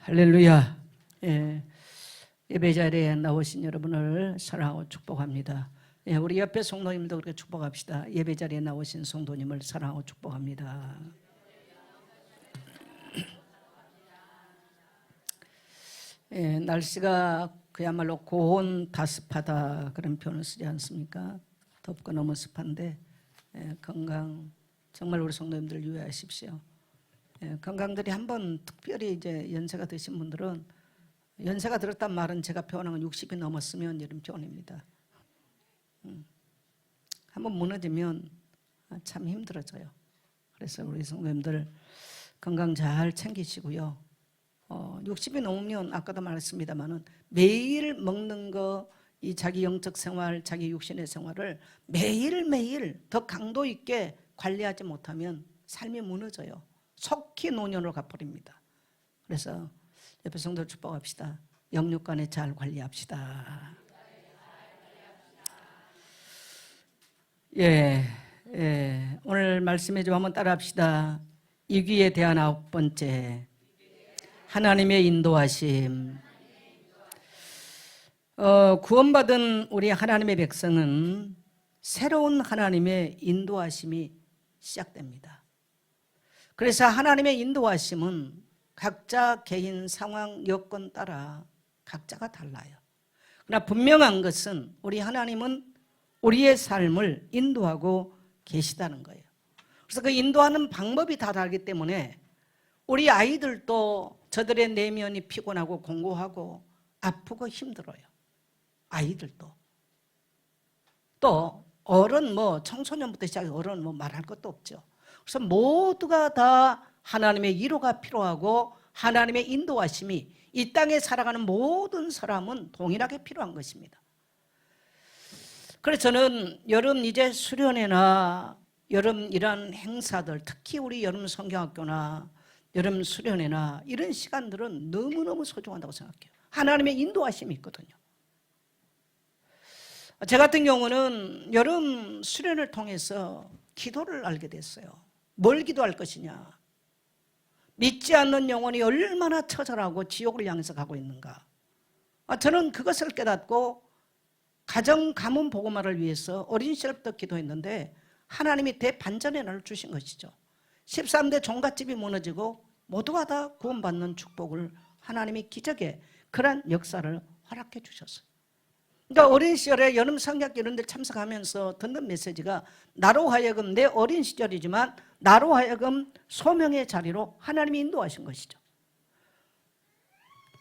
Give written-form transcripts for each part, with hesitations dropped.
할렐루야. 예배 자리에 나오신 여러분을 사랑하고 축복합니다. 우리 옆에 성도님도 그렇게 축복합시다. 예배 자리에 나오신 성도님을 사랑하고 축복합니다. 날씨가 그야말로 고온다습하다 그런 표현을 쓰지 않습니까? 덥고 너무 습한데 건강 정말 우리 성도님들 유의하십시오. 건강들이 한번 특별히 이제 연세가 드신 분들은, 연세가 들었단 말은 제가 표현한 건 60이 넘었으면 이런 표현입니다. 한번 무너지면 참 힘들어져요. 그래서 우리 성도님들 건강 잘 챙기시고요. 60이 넘으면 아까도 말했습니다만은 매일 먹는 거, 이 자기 영적 생활, 자기 육신의 생활을 매일매일 더 강도 있게 관리하지 못하면 삶이 무너져요. 속히 노년으로 가버립니다. 그래서 옆에 성도를 축복합시다. 영육간에 잘 관리합시다. 오늘 말씀에 좀 한번 따라합시다. 이기에 대한 9번째, 하나님의 인도하심. 구원받은 우리 하나님의 백성은 새로운 하나님의 인도하심이 시작됩니다. 그래서 하나님의 인도하심은 각자 개인 상황 여건 따라 각자가 달라요. 그러나 분명한 것은 우리 하나님은 우리의 삶을 인도하고 계시다는 거예요. 그래서 그 인도하는 방법이 다 다르기 때문에 우리 아이들도 저들의 내면이 피곤하고 공고하고 아프고 힘들어요. 아이들도. 또 어른, 청소년부터 시작해서 어른 말할 것도 없죠. 그래서 모두가 다 하나님의 위로가 필요하고 하나님의 인도하심이 이 땅에 살아가는 모든 사람은 동일하게 필요한 것입니다. 그래서 저는 여름 이제 수련회나 여름 이런 행사들, 특히 우리 여름 성경학교나 여름 수련회나 이런 시간들은 너무너무 소중하다고 생각해요. 하나님의 인도하심이 있거든요. 제 같은 경우는 여름 수련을 통해서 기도를 알게 됐어요. 뭘 기도할 것이냐? 믿지 않는 영혼이 얼마나 처절하고 지옥을 향해서 가고 있는가? 저는 그것을 깨닫고 가정 가문 복음화를 위해서 어린 시절부터 기도했는데 하나님이 대반전의 날을 주신 것이죠. 13대 종갓집이 무너지고 모두가 다 구원받는 축복을 하나님이 기적의 그런 역사를 허락해 주셨어요. 그러니까 어린 시절에 여름 성경학교 이런 데 참석하면서 듣는 메시지가 나로 하여금, 내 어린 시절이지만 나로 하여금 소명의 자리로 하나님이 인도하신 것이죠.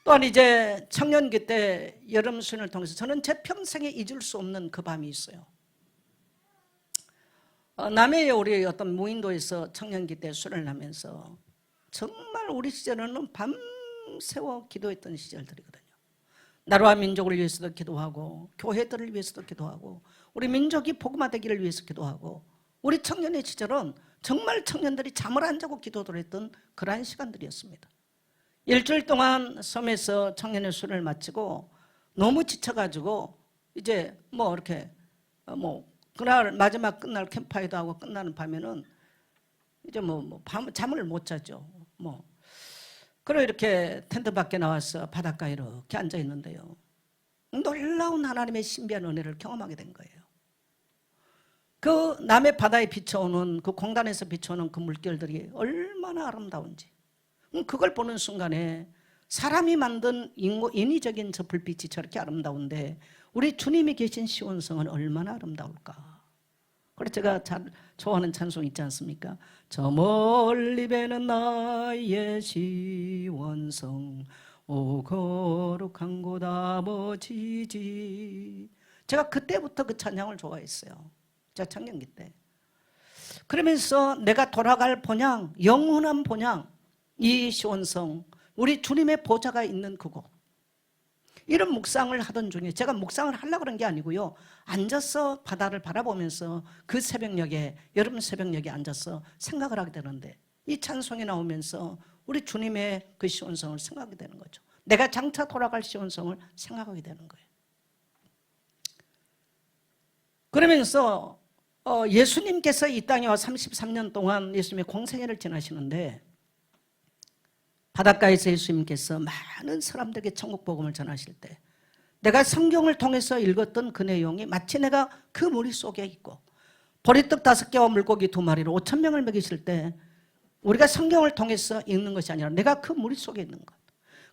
또한 이제 청년기 때 여름 수련을 통해서 저는 제 평생에 잊을 수 없는 그 밤이 있어요. 남해에 우리 어떤 무인도에서 청년기 때 수련을 하면서 정말 우리 시절에는 밤새워 기도했던 시절들이거든요. 나라와 민족을 위해서도 기도하고 교회들을 위해서도 기도하고 우리 민족이 복음화되기를 위해서 기도하고 우리 청년의 시절은 정말 청년들이 잠을 안 자고 기도를 했던 그러한 시간들이었습니다. 일주일 동안 섬에서 청년의 수련을 마치고 너무 지쳐가지고 이제 이렇게 그날 마지막 끝날 캠프파이어도 하고 끝나는 밤에는 이제 잠을 못 자죠. 그리고 이렇게 텐트 밖에 나와서 바닷가에 이렇게 앉아 있는데요. 놀라운 하나님의 신비한 은혜를 경험하게 된 거예요. 그 남해 바다에 비춰오는 그 공단에서 비춰오는 그 물결들이 얼마나 아름다운지, 그걸 보는 순간에 사람이 만든 인위적인 저 불빛이 저렇게 아름다운데 우리 주님이 계신 시온성은 얼마나 아름다울까. 그래서 제가 잘 좋아하는 찬송 있지 않습니까? 저 멀리 배는 나의 시온성 오 거룩한 곳 아버지지. 제가 그때부터 그 찬양을 좋아했어요. 제가 청년기 때. 그러면서 내가 돌아갈 본향, 영원한 본향, 이 시온성, 우리 주님의 보좌가 있는 그곳, 이런 묵상을 하던 중에 제가 묵상을 하려고 그런 게 아니고요. 앉아서 바다를 바라보면서 그 새벽녘에, 여름 새벽녘에 앉아서 생각을 하게 되는데 이 찬송이 나오면서 우리 주님의 그 시온성을 생각하게 되는 거죠. 내가 장차 돌아갈 시온성을 생각하게 되는 거예요. 그러면서 예수님께서 이 땅에 와 33년 동안 예수님의 공생애를 지나시는데 바닷가에서 예수님께서 많은 사람들에게 천국 복음을 전하실 때 내가 성경을 통해서 읽었던 그 내용이 마치 내가 그 머릿속에 있고, 보리떡 5개와 물고기 2마리로 5,000명을 먹이실 때 우리가 성경을 통해서 읽는 것이 아니라 내가 그 머릿속에 있는 것.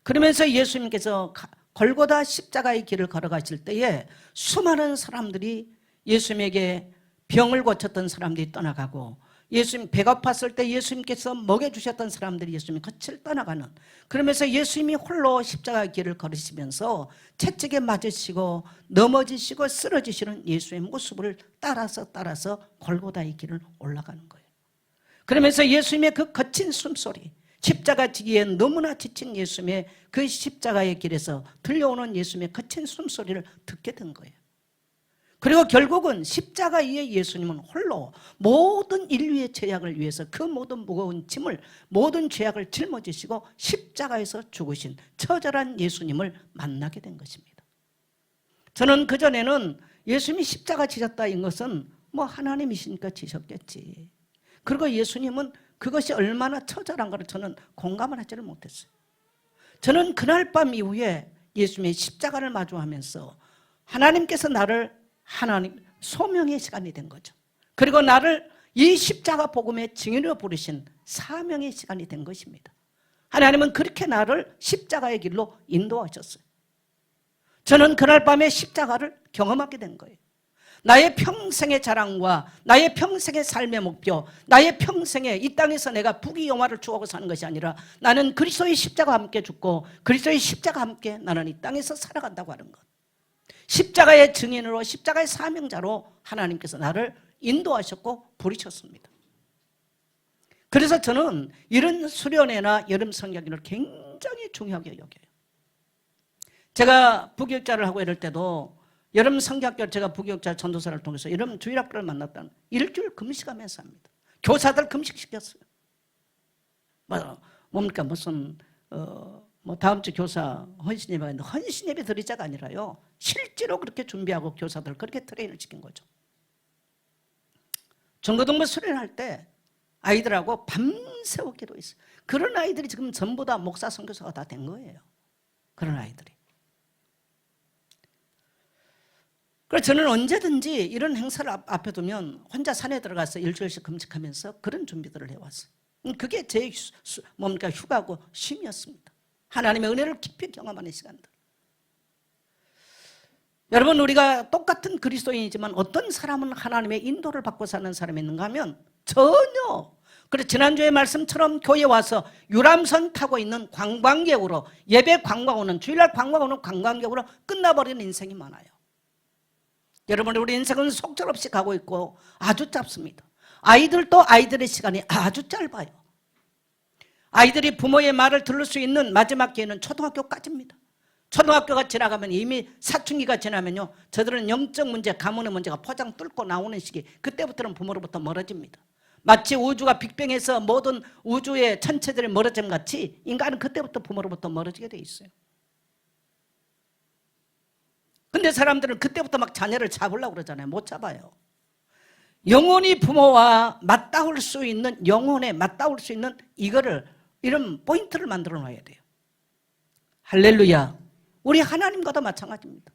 그러면서 예수님께서 골고다 십자가의 길을 걸어가실 때에 수많은 사람들이 예수님에게 병을 고쳤던 사람들이 떠나가고, 예수님 배가 고팠을 때 예수님께서 먹여주셨던 사람들이 예수님의 곁을 떠나가는, 그러면서 예수님이 홀로 십자가의 길을 걸으시면서 채찍에 맞으시고 넘어지시고 쓰러지시는 예수의 모습을 따라서 골고다의 길을 올라가는 거예요. 그러면서 예수님의 그 거친 숨소리, 십자가 지기에 너무나 지친 예수님의 그 십자가의 길에서 들려오는 예수님의 거친 숨소리를 듣게 된 거예요. 그리고 결국은 십자가 위에 예수님은 홀로 모든 인류의 죄악을 위해서 그 모든 무거운 짐을, 모든 죄악을 짊어지시고 십자가에서 죽으신 처절한 예수님을 만나게 된 것입니다. 저는 그전에는 예수님이 십자가 지셨다는 것은 뭐 하나님이시니까 지셨겠지, 그리고 예수님은 그것이 얼마나 처절한가를 저는 공감을 하지를 못했어요. 저는 그날 밤 이후에 예수님의 십자가를 마주하면서 하나님께서 나를 소명의 시간이 된 거죠. 그리고 나를 이 십자가 복음의 증인으로 부르신 사명의 시간이 된 것입니다. 하나님은 그렇게 나를 십자가의 길로 인도하셨어요. 저는 그날 밤에 십자가를 경험하게 된 거예요. 나의 평생의 자랑과 나의 평생의 삶의 목표, 나의 평생에 이 땅에서 내가 부귀영화를 추구하고 사는 것이 아니라 나는 그리스도의 십자가와 함께 죽고 그리스도의 십자가와 함께 나는 이 땅에서 살아간다고 하는 것, 십자가의 증인으로, 십자가의 사명자로 하나님께서 나를 인도하셨고 부르셨습니다. 그래서 저는 이런 수련회나 여름 성경을 굉장히 중요하게 여겨요. 제가 부교육자를 하고 이럴 때도 여름 성경학교, 제가 부교육자 전도사를 통해서 여름 주일학교를 만났다는 일주일 금식하면서 합니다. 교사들 금식시켰어요. 뭡니까 무슨 뭐 다음 주 교사 헌신예배가 있는데 헌신예배 드리자가 아니라요, 실제로 그렇게 준비하고 교사들 그렇게 트레이닝을 시킨 거죠. 중고등부 수련할 때 아이들하고 밤새워 기도했어요. 그런 아이들이 지금 전부 다 목사 선교사가 다 된 거예요. 그런 아이들이. 그래서 저는 언제든지 이런 행사를 앞에 두면 혼자 산에 들어가서 일주일씩 금식하면서 그런 준비들을 해왔어요. 그게 제 휴가고 쉼이었습니다. 하나님의 은혜를 깊이 경험하는 시간들. 여러분, 우리가 똑같은 그리스도인이지만 어떤 사람은 하나님의 인도를 받고 사는 사람이 있는가 하면 전혀. 그래서 지난주의 말씀처럼 교회에 와서 유람선 타고 있는 관광객으로, 예배 관광 오는, 주일날 관광 오는 관광객으로 끝나버리는 인생이 많아요. 여러분, 우리 인생은 속절없이 가고 있고 아주 짧습니다. 아이들도 아이들의 시간이 아주 짧아요. 아이들이 부모의 말을 들을 수 있는 마지막 기회는 초등학교까지입니다. 초등학교가 지나가면 이미 사춘기가 지나면요, 저들은 영적 문제, 가문의 문제가 포장 뚫고 나오는 시기, 그때부터는 부모로부터 멀어집니다. 마치 우주가 빅뱅에서 모든 우주의 천체들이 멀어짐 같이 인간은 그때부터 부모로부터 멀어지게 돼 있어요. 근데 사람들은 그때부터 막 자녀를 잡으려고 그러잖아요. 못 잡아요. 영혼이 부모와 맞닿을 수 있는, 영혼에 맞닿을 수 있는 이런 포인트를 만들어 놔야 돼요. 할렐루야. 우리 하나님과도 마찬가지입니다.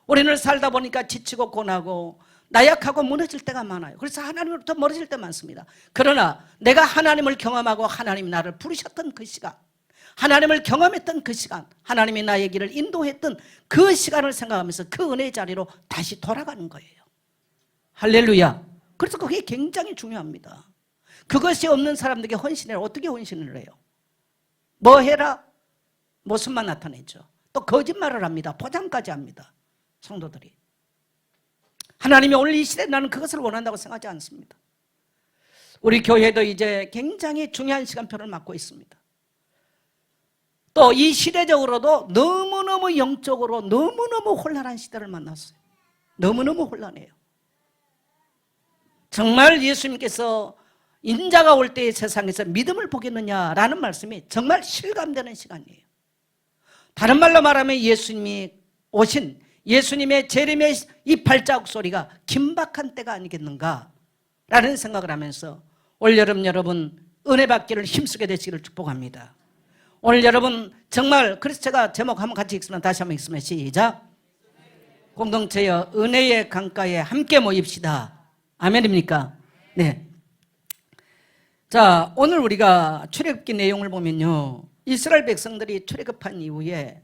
우리는 살다 보니까 지치고 고나고 나약하고 무너질 때가 많아요. 그래서 하나님으로부터 멀어질 때 많습니다. 그러나 내가 하나님을 경험하고 하나님이 나를 부르셨던 그 시간, 하나님을 경험했던 그 시간, 하나님이 나의 길을 인도했던 그 시간을 생각하면서 그 은혜의 자리로 다시 돌아가는 거예요. 할렐루야. 그래서 그게 굉장히 중요합니다. 그것이 없는 사람들에게 헌신해라. 어떻게 헌신을 해요? 뭐 해라? 모습만 나타내죠. 또 거짓말을 합니다. 포장까지 합니다. 성도들이. 하나님이 오늘 이 시대에 나는 그것을 원한다고 생각하지 않습니다. 우리 교회도 이제 굉장히 중요한 시간표를 맞고 있습니다. 또 이 시대적으로도 너무너무 영적으로 너무너무 혼란한 시대를 만났어요. 너무너무 혼란해요. 정말 예수님께서 인자가 올 때의 세상에서 믿음을 보겠느냐라는 말씀이 정말 실감되는 시간이에요. 다른 말로 말하면 예수님이 오신, 예수님의 재림의 이 발자국 소리가 긴박한 때가 아니겠는가라는 생각을 하면서 올여름 여러분 은혜 받기를 힘쓰게 되시기를 축복합니다. 오늘 여러분 정말 그래서 제가 제목 한번 같이 읽으면 다시 한번 읽으면 시작. 공동체여 은혜의 강가에 함께 모입시다. 아멘입니까? 네. 자, 오늘 우리가 출애굽기 내용을 보면요, 이스라엘 백성들이 출애굽한 이후에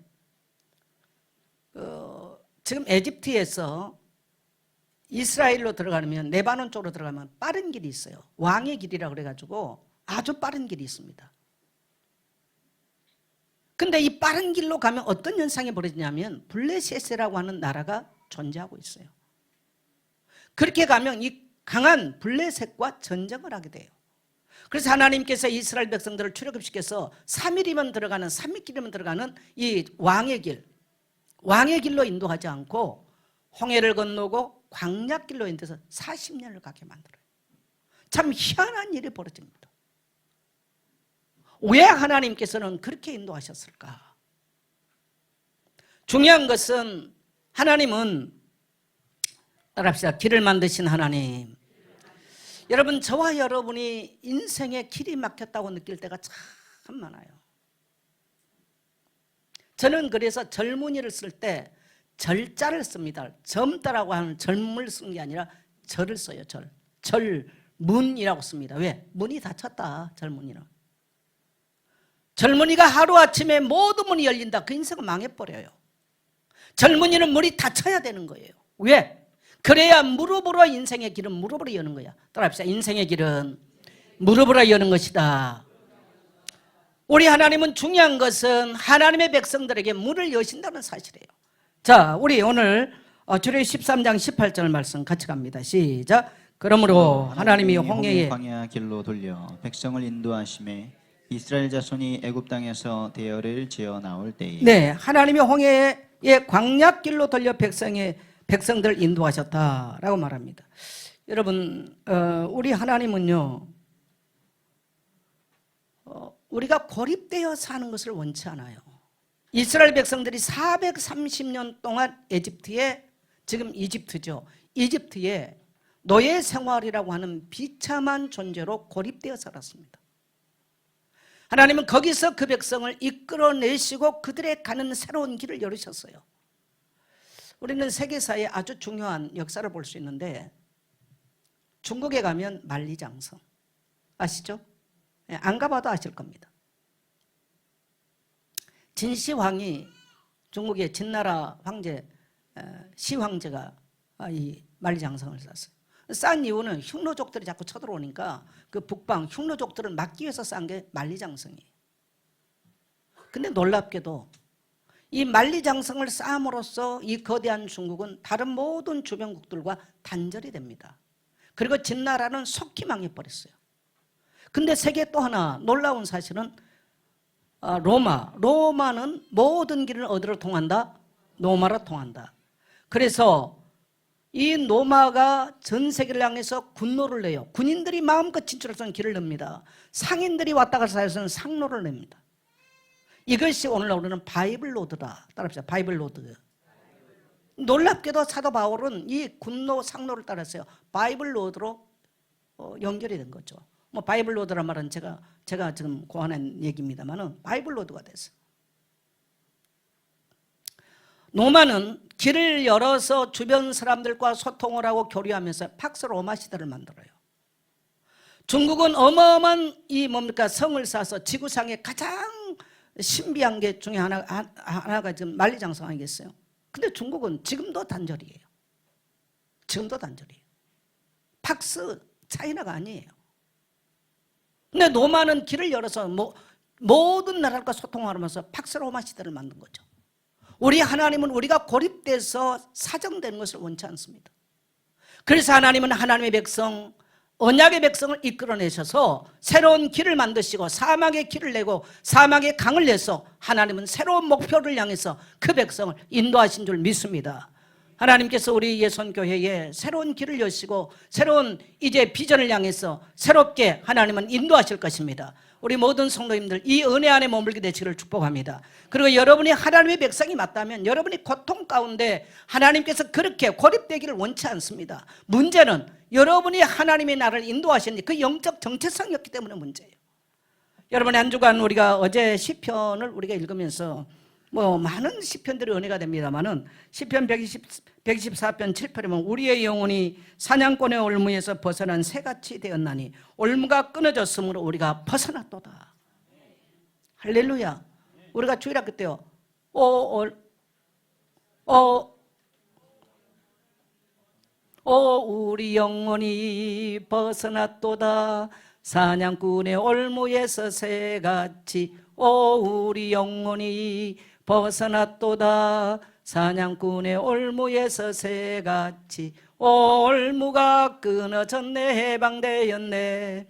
지금 에집트에서 이스라엘로 들어가면 레바논 쪽으로 들어가면 빠른 길이 있어요. 왕의 길이라고 그래가지고 아주 빠른 길이 있습니다. 근데 이 빠른 길로 가면 어떤 현상이 벌어지냐면 블레셋이라고 하는 나라가 존재하고 있어요. 그렇게 가면 이 강한 블레셋과 전쟁을 하게 돼요. 그래서 하나님께서 이스라엘 백성들을 출애굽시켜서 3일이면 들어가는 3일길이면 들어가는 이 왕의 길로 인도하지 않고 홍해를 건너고 광야길로 인도해서 40년을 가게 만들어요. 참 희한한 일이 벌어집니다. 왜 하나님께서는 그렇게 인도하셨을까? 중요한 것은 하나님은, 따라합시다, 길을 만드신 하나님. 여러분, 저와 여러분이 인생에 길이 막혔다고 느낄 때가 참 많아요. 저는 그래서 젊은이를 쓸 때 절자를 씁니다. 젊다라고 하는 젊을 쓰는 게 아니라 절을 써요. 절문이라고 씁니다. 왜? 문이 닫혔다, 젊은이는. 젊은이가 하루아침에 모든 문이 열린다, 그 인생은 망해버려요. 젊은이는 문이 닫혀야 되는 거예요. 왜? 그래야 무릎으로, 인생의 길은 무릎으로 여는 거야. 따라합시다. 인생의 길은 무릎으로 여는 것이다. 우리 하나님은 중요한 것은 하나님의 백성들에게 문을 여신다는 사실이에요. 자, 우리 오늘 출애굽기 13장 18절 말씀 같이 갑니다. 시작. 그러므로 하나님이 홍해에 광야 길로 돌려 백성을 인도하심에 이스라엘 자손이 애굽 땅에서 대열을 지어 나올 때에, 네, 하나님이 홍해의 광야길로 돌려 백성들을 인도하셨다라고 말합니다. 여러분, 우리 하나님은요, 우리가 고립되어 사는 것을 원치 않아요. 이스라엘 백성들이 430년 동안 에집트에, 지금 이집트죠, 이집트에 노예 생활이라고 하는 비참한 존재로 고립되어 살았습니다. 하나님은 거기서 그 백성을 이끌어내시고 그들의 가는 새로운 길을 열으셨어요. 우리는 세계사에 아주 중요한 역사를 볼 수 있는데, 중국에 가면 만리장성 아시죠? 안 가봐도 아실 겁니다. 진시황이, 중국의 진나라 황제 시황제가 이 만리장성을 쌌어요. 싼 이유는 흉노족들이 자꾸 쳐들어오니까 그 북방 흉노족들을 막기 위해서 싼 게 만리장성이에요. 근데 놀랍게도 이 만리장성을 쌓음으로써 이 거대한 중국은 다른 모든 주변국들과 단절이 됩니다. 그리고 진나라는 속히 망해버렸어요. 근데 세계 또 하나 놀라운 사실은 로마는 모든 길을 어디로 통한다? 로마로 통한다. 그래서 이 로마가 전 세계를 향해서 군노를 내요. 군인들이 마음껏 진출해서는 길을 냅니다. 상인들이 왔다 갔다 해서는 상로를 냅니다. 이것이 오늘 우리는 바이블 로드다. 따라합시다. 바이블 로드. 놀랍게도 사도 바울은 이 군노 상로를 따라서요, 바이블 로드로 연결이 된 거죠. 뭐 바이블 로드란 말은 제가 지금 고안한 얘기입니다만은 바이블 로드가 됐어요. 로마는 길을 열어서 주변 사람들과 소통을 하고 교류하면서 팍스 로마 시대를 만들어요. 중국은 어마어마한 성을 쌓아서 지구상에 가장 신비한 게 중에 하나가 지금 만리장성 아니겠어요? 근데 중국은 지금도 단절이에요. 지금도 단절이에요. 팍스 차이나가 아니에요. 근데 로마는 길을 열어서 모든 나라과 소통하면서 팍스 로마 시대를 만든 거죠. 우리 하나님은 우리가 고립돼서 사정되는 것을 원치 않습니다. 그래서 하나님은 하나님의 백성, 언약의 백성을 이끌어내셔서 새로운 길을 만드시고 사막의 길을 내고 사막의 강을 내서 하나님은 새로운 목표를 향해서 그 백성을 인도하신 줄 믿습니다. 하나님께서 우리 예선교회에 새로운 길을 여시고 새로운 이제 비전을 향해서 새롭게 하나님은 인도하실 것입니다. 우리 모든 성도님들 이 은혜 안에 머물게 되시기를 축복합니다. 그리고 여러분이 하나님의 백성이 맞다면 여러분이 고통 가운데 하나님께서 그렇게 고립되기를 원치 않습니다. 문제는 여러분이 하나님의 나를 인도하셨는데 그 영적 정체성이었기 때문에 문제예요. 여러분 한 주간 우리가 어제 시편을 우리가 읽으면서 뭐 많은 시편들이 은혜가 됩니다만은 시편 124편 7편이면 우리의 영혼이 사냥꾼의 올무에서 벗어난 새같이 되었나니 올무가 끊어졌으므로 우리가 벗어났도다. 할렐루야. 우리가 주일학교 때요. 우리 영혼이 벗어났도다. 사냥꾼의 올무에서 새같이 우리 영혼이 벗어났도다. 사냥꾼의 올무에서 새같이 올무가 끊어졌네. 해방되었네.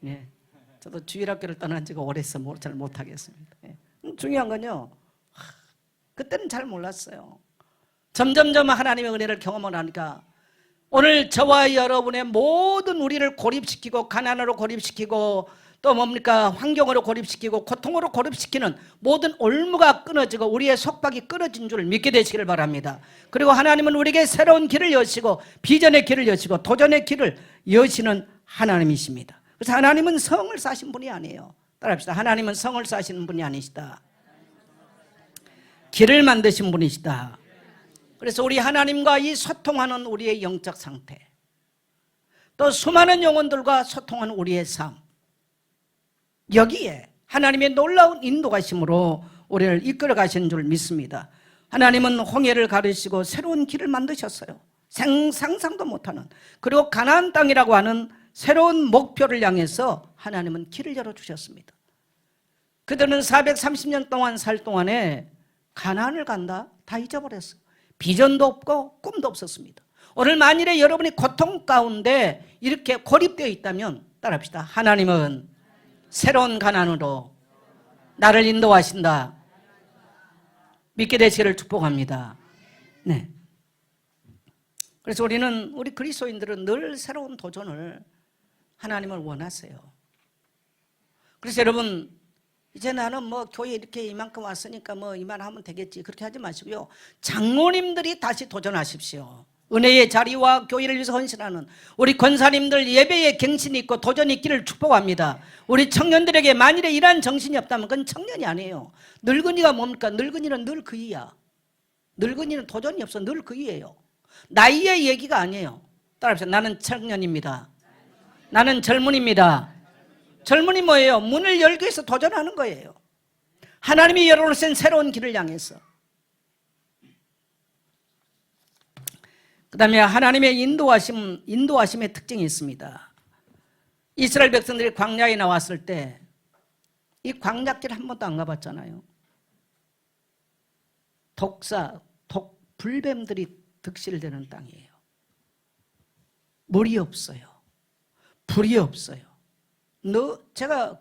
네, 저도 주일학교를 떠난 지가 오래서 잘 못하겠습니다. 네. 중요한 건요, 그때는 잘 몰랐어요. 점점점 하나님의 은혜를 경험을 하니까 오늘 저와 여러분의 모든 우리를 고립시키고 가난으로 고립시키고 또 뭡니까 환경으로 고립시키고 고통으로 고립시키는 모든 올무가 끊어지고 우리의 속박이 끊어진 줄 믿게 되시기를 바랍니다. 그리고 하나님은 우리에게 새로운 길을 여시고 비전의 길을 여시고 도전의 길을 여시는 하나님이십니다. 그래서 하나님은 성을 쌓으신 분이 아니에요. 따라합시다. 하나님은 성을 쌓으시는 분이 아니시다. 길을 만드신 분이시다. 그래서 우리 하나님과 이 소통하는 우리의 영적 상태, 또 수많은 영혼들과 소통하는 우리의 삶, 여기에 하나님의 놀라운 인도가심으로 우리를 이끌어 가시는 줄 믿습니다. 하나님은 홍해를 가르시고 새로운 길을 만드셨어요. 상상도 못하는, 그리고 가나안 땅이라고 하는 새로운 목표를 향해서 하나님은 길을 열어주셨습니다. 그들은 430년 동안 살 동안에 가나안을 간다? 다 잊어버렸어요. 비전도 없고 꿈도 없었습니다. 오늘 만일에 여러분이 고통 가운데 이렇게 고립되어 있다면 따라합시다. 하나님은 새로운 가나안으로 나를 인도하신다. 믿게 되시기를 축복합니다. 네. 그래서 우리 그리스도인들은 늘 새로운 도전을 하나님을 원하세요. 그래서 여러분, 이제 나는 뭐 교회 이렇게 이만큼 왔으니까 뭐 이만하면 되겠지, 그렇게 하지 마시고요. 장로님들이 다시 도전하십시오. 은혜의 자리와 교회를 위해서 헌신하는 우리 권사님들 예배에 갱신이 있고 도전이 있기를 축복합니다. 우리 청년들에게 만일에 이러한 정신이 없다면 그건 청년이 아니에요. 늙은이가 뭡니까? 늙은이는 늘 그이야. 늙은이는 도전이 없어. 늘 그이예요. 나이의 얘기가 아니에요. 따라합시다. 나는 청년입니다. 나는 젊은입니다. 젊은이 뭐예요? 문을 열기 위해서 도전하는 거예요. 하나님이 열어놓으신 새로운 길을 향해서. 그 다음에 하나님의 인도하심의 특징이 있습니다. 이스라엘 백성들이 광야에 나왔을 때 이 광야길 한 번도 안 가봤잖아요. 불뱀들이 득실되는 땅이에요. 물이 없어요. 불이 없어요. 제가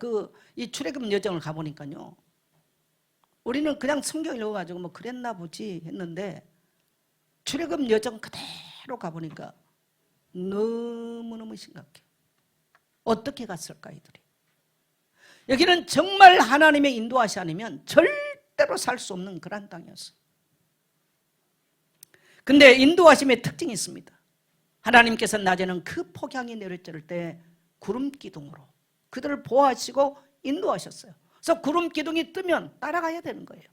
이 출애굽 여정을 가보니까요, 우리는 그냥 성경 읽어가지고 뭐 그랬나 보지 했는데 출애굽 여정 그대로 가보니까 너무너무 심각해. 어떻게 갔을까 이들이? 여기는 정말 하나님의 인도하시 아니면 절대로 살 수 없는 그런 땅이었어. 근데 인도하심의 특징이 있습니다. 하나님께서 낮에는 그 폭양이 내려질 때 구름 기둥으로 그들을 보호하시고 인도하셨어요. 그래서 구름 기둥이 뜨면 따라가야 되는 거예요.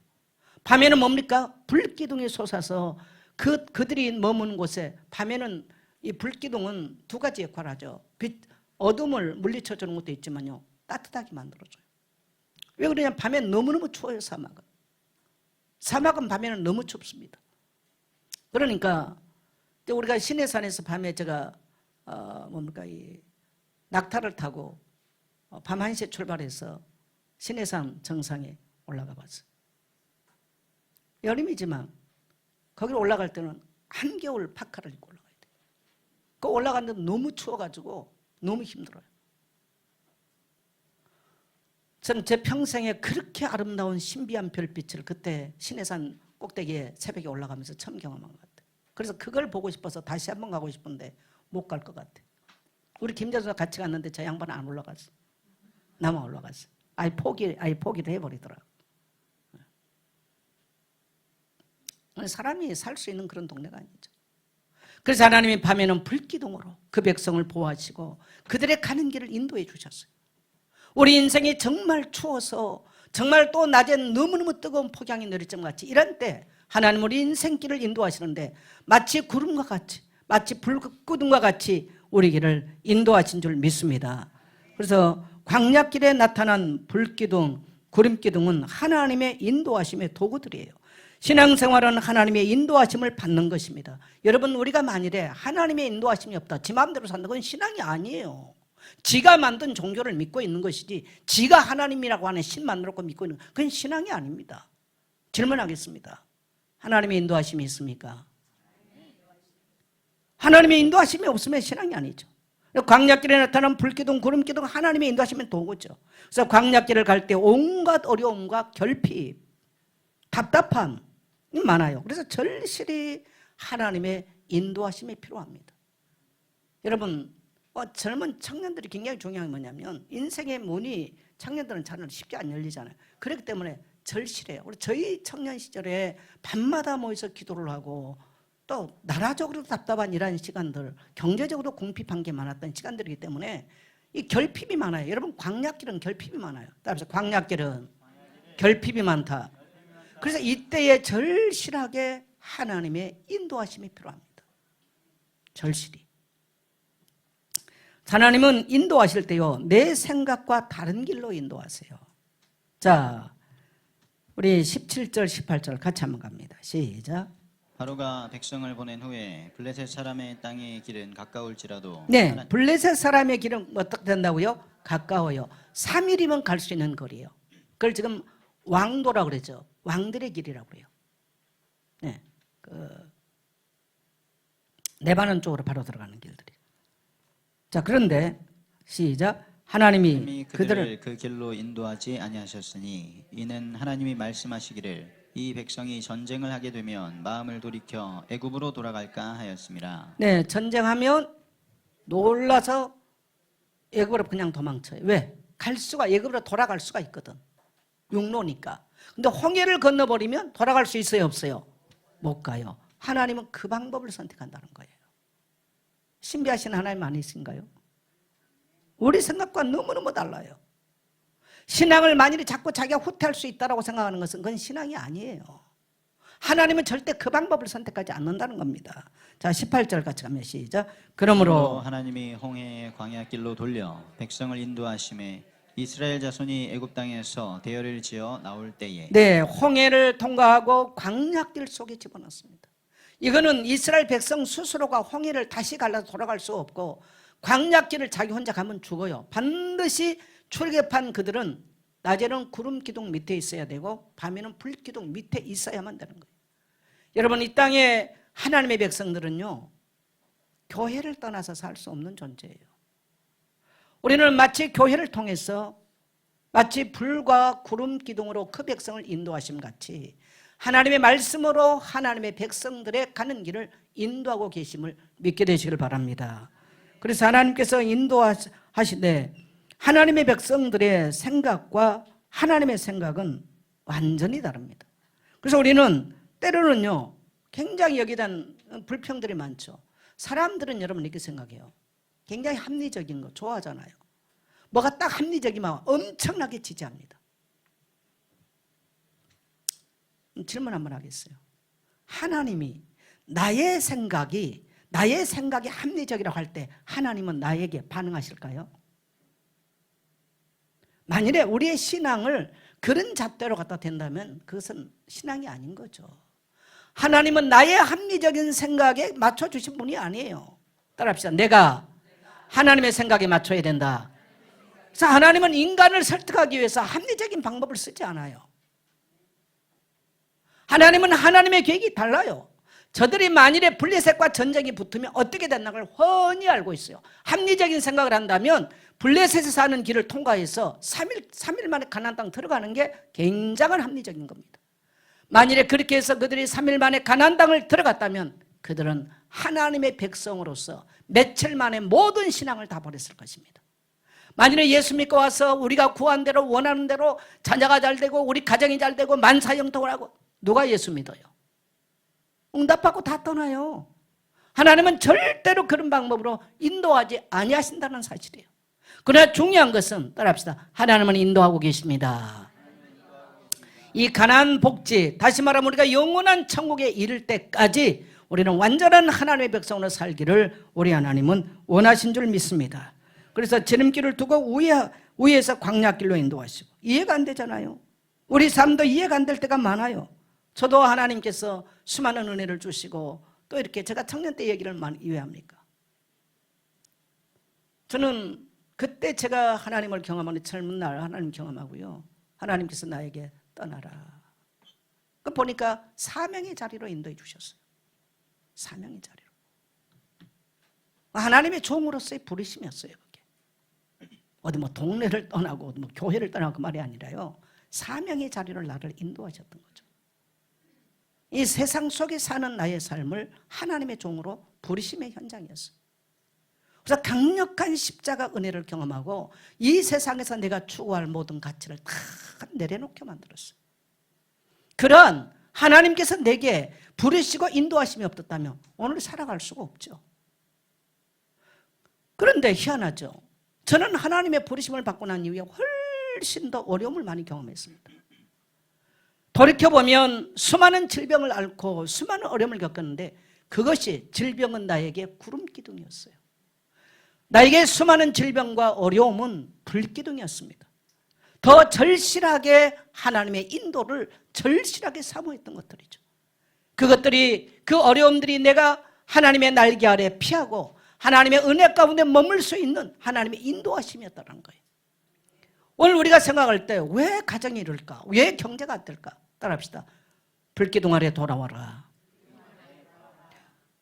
밤에는 뭡니까? 불 기둥이 솟아서 그들이 머무는 곳에, 밤에는 이 불 기둥은 두 가지 역할을 하죠. 어둠을 물리쳐 주는 것도 있지만요, 따뜻하게 만들어줘요. 왜 그러냐면 밤에 너무너무 추워요. 사막은 밤에는 너무 춥습니다. 그러니까 우리가 시내산에서 밤에 제가 이 낙타를 타고 밤 1시에 출발해서 시내산 정상에 올라가 봤어요. 여름이지만 거기로 올라갈 때는 한겨울 파카를 입고 올라가야 돼요. 그 올라갔는데 너무 추워가지고 너무 힘들어요. 저는 제 평생에 그렇게 아름다운 신비한 별빛을 그때 시내산 꼭대기에 새벽에 올라가면서 처음 경험한 것 같아요. 그래서 그걸 보고 싶어서 다시 한번 가고 싶은데 못 갈 것 같아요. 우리 김재수가 같이 갔는데 저 양반은 안 올라갔어. 나만 올라갔어. 아예 포기를 해버리더라고. 사람이 살 수 있는 그런 동네가 아니죠. 그래서 하나님이 밤에는 불기둥으로 그 백성을 보호하시고 그들의 가는 길을 인도해 주셨어요. 우리 인생이 정말 추워서 정말 또 낮엔 너무너무 뜨거운 폭양이 내리점 같이 이런 때 하나님 우리 인생길을 인도하시는데 마치 구름과 같이 마치 불구름과 같이 우리 길을 인도하신 줄 믿습니다. 그래서 광야길에 나타난 불기둥, 구름기둥은 하나님의 인도하심의 도구들이에요. 신앙생활은 하나님의 인도하심을 받는 것입니다. 여러분 우리가 만일에 하나님의 인도하심이 없다 지 마음대로 산다는 건 신앙이 아니에요. 지가 만든 종교를 믿고 있는 것이지 지가 하나님이라고 하는 신 만들었고 믿고 있는 그건 신앙이 아닙니다. 질문하겠습니다. 하나님의 인도하심이 있습니까? 하나님의 인도하심이 없으면 신앙이 아니죠. 광야길에 나타난 불기둥, 구름기둥 하나님의 인도하심의 도구죠. 그래서 광야길을 갈 때 온갖 어려움과 결핍, 답답함이 많아요. 그래서 절실히 하나님의 인도하심이 필요합니다. 여러분 젊은 청년들이 굉장히 중요한 게 뭐냐면 인생의 문이 청년들은 잘 쉽게 안 열리잖아요. 그렇기 때문에 절실해요. 우리 저희 청년 시절에 밤마다 모여서 기도를 하고 또 나라적으로도 답답한 이런 시간들, 경제적으로 궁핍한 게 많았던 시간들이기 때문에 이 결핍이 많아요. 여러분 광야길은 결핍이 많아요. 따라서 광야길은 결핍이 많다. 그래서 이때에 절실하게 하나님의 인도하심이 필요합니다. 절실히. 하나님은 인도하실 때요 내 생각과 다른 길로 인도하세요. 자, 우리 17절 18절 같이 한번 갑니다. 시작. 바로가 백성을 보낸 후에 블레셋 사람의 땅의 길은 가까울지라도 네, 블레셋 사람의 길은 어떻게 된다고요? 가까워요. 3일이면 갈 수 있는 거리예요. 그걸 지금 왕도라고 그러죠. 왕들의 길이라고 그래요. 네, 레바논 쪽으로 바로 들어가는 길들이. 자, 그런데 시작. 하나님이 그들을 그 길로 인도하지 아니하셨으니 이는 하나님이 말씀하시기를 이 백성이 전쟁을 하게 되면 마음을 돌이켜 애굽으로 돌아갈까 하였습니다. 네, 전쟁하면 놀라서 애굽으로 그냥 도망쳐요. 왜? 갈 수가 애굽으로 돌아갈 수가 있거든. 육로니까. 근데 홍해를 건너버리면 돌아갈 수 있어요, 없어요? 못 가요. 하나님은 그 방법을 선택한다는 거예요. 신비하신 하나님 아니신가요? 우리 생각과 너무너무 달라요. 신앙을 만일에 자꾸 자기가 후퇴할 수 있다고 생각하는 것은 그건 신앙이 아니에요. 하나님은 절대 그 방법을 선택하지 않는다는 겁니다. 자, 18절 같이 가면 시작. 그러므로 하나님이 홍해의 광야길로 돌려 백성을 인도하심에 이스라엘 자손이 애굽 땅에서 대열을 지어 나올 때에 네, 홍해를 통과하고 광야길 속에 집어넣습니다. 이거는 이스라엘 백성 스스로가 홍해를 다시 갈라서 돌아갈 수 없고 광야길을 자기 혼자 가면 죽어요. 반드시 출애굽한 그들은 낮에는 구름 기둥 밑에 있어야 되고 밤에는 불 기둥 밑에 있어야만 되는 거예요. 여러분 이 땅에 하나님의 백성들은요 교회를 떠나서 살 수 없는 존재예요. 우리는 마치 교회를 통해서 마치 불과 구름 기둥으로 그 백성을 인도하심 같이 하나님의 말씀으로 하나님의 백성들의 가는 길을 인도하고 계심을 믿게 되시길 바랍니다. 그래서 하나님께서 인도하시되 하나님의 백성들의 생각과 하나님의 생각은 완전히 다릅니다. 그래서 우리는 때로는요 굉장히 여기에 대한 불평들이 많죠. 사람들은 여러분 이렇게 생각해요. 굉장히 합리적인 거 좋아하잖아요. 뭐가 딱 합리적이면 엄청나게 지지합니다. 질문 한번 하겠어요. 하나님이 나의 생각이 합리적이라고 할 때 하나님은 나에게 반응하실까요? 만일에 우리의 신앙을 그런 잣대로 갖다 댄다면 그것은 신앙이 아닌 거죠. 하나님은 나의 합리적인 생각에 맞춰주신 분이 아니에요. 따라합시다. 내가 하나님의 생각에 맞춰야 된다. 그래서 하나님은 인간을 설득하기 위해서 합리적인 방법을 쓰지 않아요. 하나님은 하나님의 계획이 달라요. 저들이 만일에 블레셋과 전쟁이 붙으면 어떻게 된다는 걸 훤히 알고 있어요. 합리적인 생각을 한다면 블레셋에 사는 길을 통과해서 3일 만에 가나안 땅 들어가는 게 굉장한 합리적인 겁니다. 만일에 그렇게 해서 그들이 3일 만에 가나안 땅을 들어갔다면 그들은 하나님의 백성으로서 며칠 만에 모든 신앙을 다 버렸을 것입니다. 만일에 예수 믿고 와서 우리가 구한 대로 원하는 대로 자녀가 잘 되고 우리 가정이 잘 되고 만사형통을 하고 누가 예수 믿어요? 응답받고 다 떠나요. 하나님은 절대로 그런 방법으로 인도하지 아니하신다는 사실이에요. 그러나 중요한 것은 따라합시다. 하나님은 인도하고 계십니다. 이 가나안 복지, 다시 말하면 우리가 영원한 천국에 이를 때까지 우리는 완전한 하나님의 백성으로 살기를 우리 하나님은 원하신 줄 믿습니다. 그래서 지름길을 두고 위에서 광야길로 인도하시고, 이해가 안 되잖아요. 우리 삶도 이해가 안 될 때가 많아요. 저도 하나님께서 수많은 은혜를 주시고, 또 이렇게 제가 청년 때 얘기를 왜 합니까? 저는 그때 제가 하나님을 경험하는 젊은 날 하나님 경험하고요, 하나님께서 나에게 떠나라. 그 보니까 사명의 자리로 인도해 주셨어요. 사명의 자리로. 하나님의 종으로서의 부르심이었어요. 그게 어디 뭐 동네를 떠나고 뭐 교회를 떠나고 그 말이 아니라요, 사명의 자리로 나를 인도하셨던 거죠. 이 세상 속에 사는 나의 삶을 하나님의 종으로 부르심의 현장이었어요. 그래서 강력한 십자가 은혜를 경험하고 이 세상에서 내가 추구할 모든 가치를 다 내려놓게 만들었어요. 그런 하나님께서 내게 부르시고 인도하심이 없었다면 오늘 살아갈 수가 없죠. 그런데 희한하죠. 저는 하나님의 부르심을 받고 난 이후에 훨씬 더 어려움을 많이 경험했습니다. 돌이켜보면 수많은 질병을 앓고 수많은 어려움을 겪었는데 그것이, 질병은 나에게 구름기둥이었어요. 나에게 수많은 질병과 어려움은 불기둥이었습니다. 더 절실하게 하나님의 인도를 절실하게 사모했던 것들이죠. 그것들이, 그 어려움들이 내가 하나님의 날개 아래 피하고 하나님의 은혜 가운데 머물 수 있는 하나님의 인도하심이었다는 거예요. 오늘 우리가 생각할 때 왜 가정이 이럴까? 왜 경제가 안 될까? 따라합시다. 불기둥 아래 돌아와라.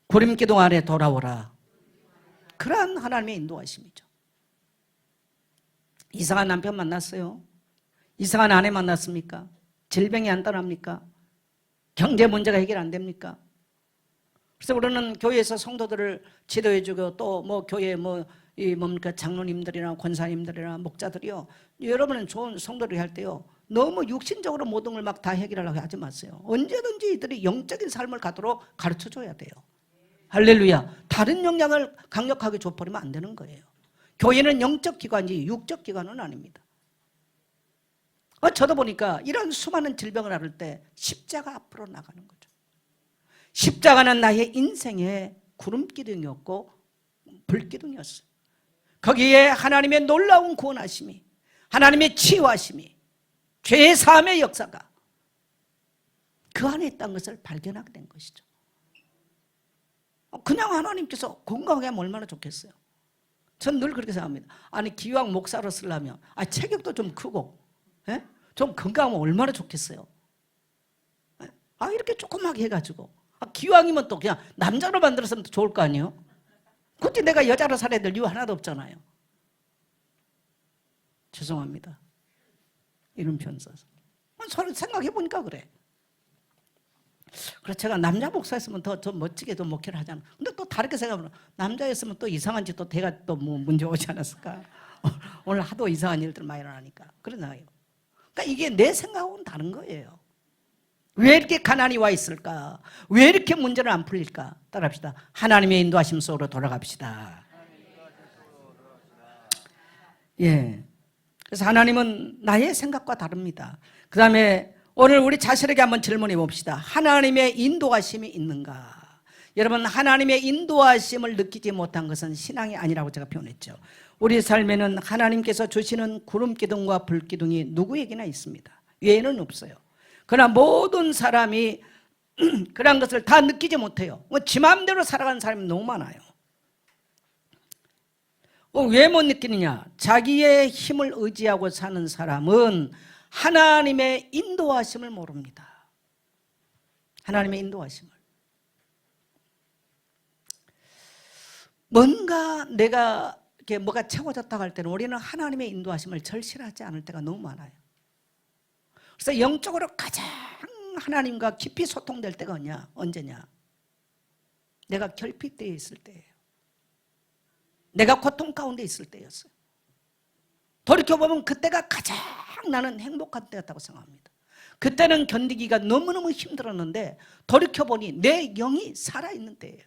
구름기둥 아래 돌아오라. 그러한 하나님의 인도하심이죠. 이상한 남편 만났어요? 이상한 아내 만났습니까? 질병이 안 떠납니까? 경제 문제가 해결 안 됩니까? 그래서 우리는 교회에서 성도들을 지도해주고 또 뭐 교회 뭡니까 장로님들이나 권사님들이나 목자들이요, 여러분은 좋은 성도를 할 때요, 너무 육신적으로 모든 걸 막 다 해결하려고 하지 마세요. 언제든지 이들이 영적인 삶을 갖도록 가르쳐줘야 돼요. 할렐루야. 다른 영향을 강력하게 줘버리면 안 되는 거예요. 교회는 영적 기관이지 육적 기관은 아닙니다. 저도 보니까 이런 수많은 질병을 앓을 때 십자가 앞으로 나가는 거죠. 십자가는 나의 인생의 구름기둥이었고 불기둥이었어요. 거기에 하나님의 놀라운 구원하심이, 하나님의 치유하심이, 죄의 사함의 역사가 그 안에 있다는 것을 발견하게 된 것이죠. 그냥 하나님께서 건강하게 하면 얼마나 좋겠어요. 전 늘 그렇게 생각합니다. 아니 기왕 목사로 쓰려면 체격도 좀 크고, 예? 좀 건강하면 얼마나 좋겠어요. 이렇게 조그맣게 해가지고 기왕이면 또 그냥 남자로 만들었으면 좋을 거 아니에요. 굳이 내가 여자로 살아야 될 이유 하나도 없잖아요. 죄송합니다. 이런 표현 써서. 서로 생각해보니까 그래. 그래서 제가 남자 목사였으면 더 멋지게 더 목회를 하잖아. 근데 또 다르게 생각하면 남자였으면 또 이상한 짓 또 대가 또 뭐 문제 오지 않았을까. 오늘 하도 이상한 일들 많이 일어나니까. 그러나요. 그러니까 이게 내 생각하고는 다른 거예요. 왜 이렇게 가난이 와 있을까? 왜 이렇게 문제를 안 풀릴까? 따라합시다. 하나님의 인도하심 속으로 돌아갑시다. 예. 그래서 하나님은 나의 생각과 다릅니다. 그 다음에 오늘 우리 자신에게 한번 질문해 봅시다. 하나님의 인도하심이 있는가? 여러분, 하나님의 인도하심을 느끼지 못한 것은 신앙이 아니라고 제가 표현했죠. 우리 삶에는 하나님께서 주시는 구름기둥과 불기둥이 누구에게나 있습니다. 외에는 없어요. 그러나 모든 사람이 그런 것을 다 느끼지 못해요. 지 마음대로 살아가는 사람이 너무 많아요. 왜 못 느끼느냐? 자기의 힘을 의지하고 사는 사람은 하나님의 인도하심을 모릅니다. 하나님의 인도하심을. 뭔가 내가 이렇게 뭐가 채워졌다고 할 때는 우리는 하나님의 인도하심을 절실하지 않을 때가 너무 많아요. 그래서 영적으로 가장 하나님과 깊이 소통될 때가 언제냐? 내가 결핍되어 있을 때예요. 내가 고통 가운데 있을 때였어요. 돌이켜보면 그때가 가장 나는 행복한 때였다고 생각합니다. 그때는 견디기가 너무너무 힘들었는데 돌이켜보니 내 영이 살아있는 때예요.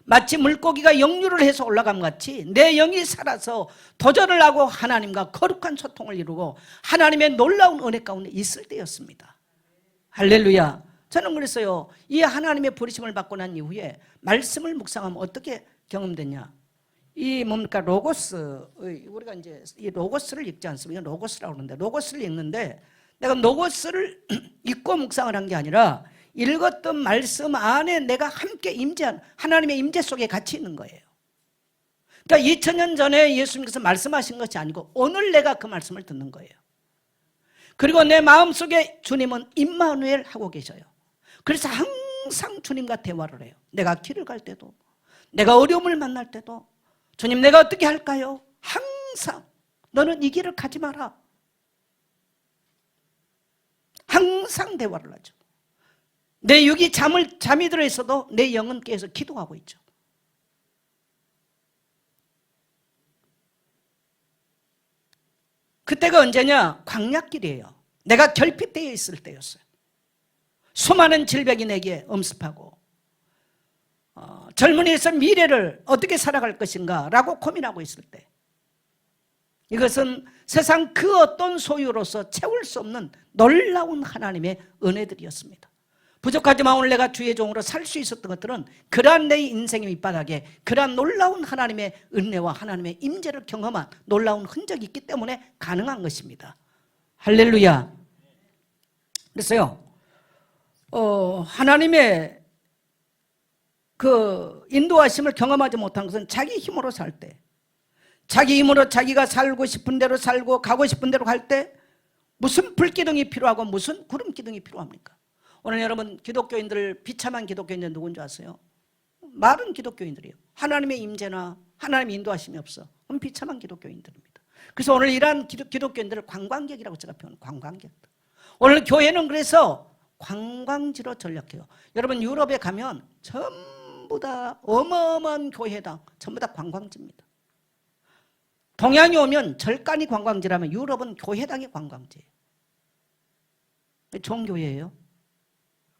마치 물고기가 역류를 해서 올라간 같이 내 영이 살아서 도전을 하고 하나님과 거룩한 소통을 이루고 하나님의 놀라운 은혜 가운데 있을 때였습니다. 할렐루야. 저는 그랬어요. 이 하나님의 부르심을 받고 난 이후에 말씀을 묵상하면 어떻게 경험됐냐. 이 뭡니까 로고스, 우리가 이제 이 로고스를 읽지 않습니까? 로고스라고 그러는데 로고스를 읽는데 내가 로고스를 읽고 묵상을 한 게 아니라 읽었던 말씀 안에 내가 함께 임재한 하나님의 임재 속에 같이 있는 거예요. 그러니까 2000년 전에 예수님께서 말씀하신 것이 아니고 오늘 내가 그 말씀을 듣는 거예요. 그리고 내 마음속에 주님은 임마누엘 하고 계셔요. 그래서 항상 주님과 대화를 해요. 내가 길을 갈 때도, 내가 어려움을 만날 때도, 주님 내가 어떻게 할까요? 항상 너는 이 길을 가지 마라. 항상 대화를 하죠. 내 육이 잠이 들어 있어도 내 영은 깨서 기도하고 있죠. 그때가 언제냐? 광야길이에요. 내가 결핍되어 있을 때였어요. 수많은 질병이 내게 엄습하고 젊은이에서 미래를 어떻게 살아갈 것인가 라고 고민하고 있을 때, 이것은 세상 그 어떤 소유로서 채울 수 없는 놀라운 하나님의 은혜들이었습니다. 부족하지만 오늘 내가 주의 종으로 살 수 있었던 것들은 그러한 내 인생의 밑바닥에 그러한 놀라운 하나님의 은혜와 하나님의 임재를 경험한 놀라운 흔적이 있기 때문에 가능한 것입니다. 할렐루야. 그래서요, 하나님의 그 인도하심을 경험하지 못한 것은 자기 힘으로 살 때, 자기 힘으로 자기가 살고 싶은 대로 살고 가고 싶은 대로 갈 때 무슨 불기둥이 필요하고 무슨 구름기둥이 필요합니까? 오늘 여러분 기독교인들, 비참한 기독교인들 누군지 아세요? 마른 기독교인들이에요. 하나님의 임재나 하나님의 인도하심이 없어. 그럼 비참한 기독교인들입니다. 그래서 오늘 이러한 기독교인들을 관광객이라고 제가 표현해요. 관광객들. 오늘 교회는 그래서 관광지로 전락해요. 여러분 유럽에 가면 전부 다 어마어마한 교회당, 전부 다 관광지입니다. 동양에 오면 절간이 관광지라면 유럽은 교회당이 관광지예요. 좋은 교회예요?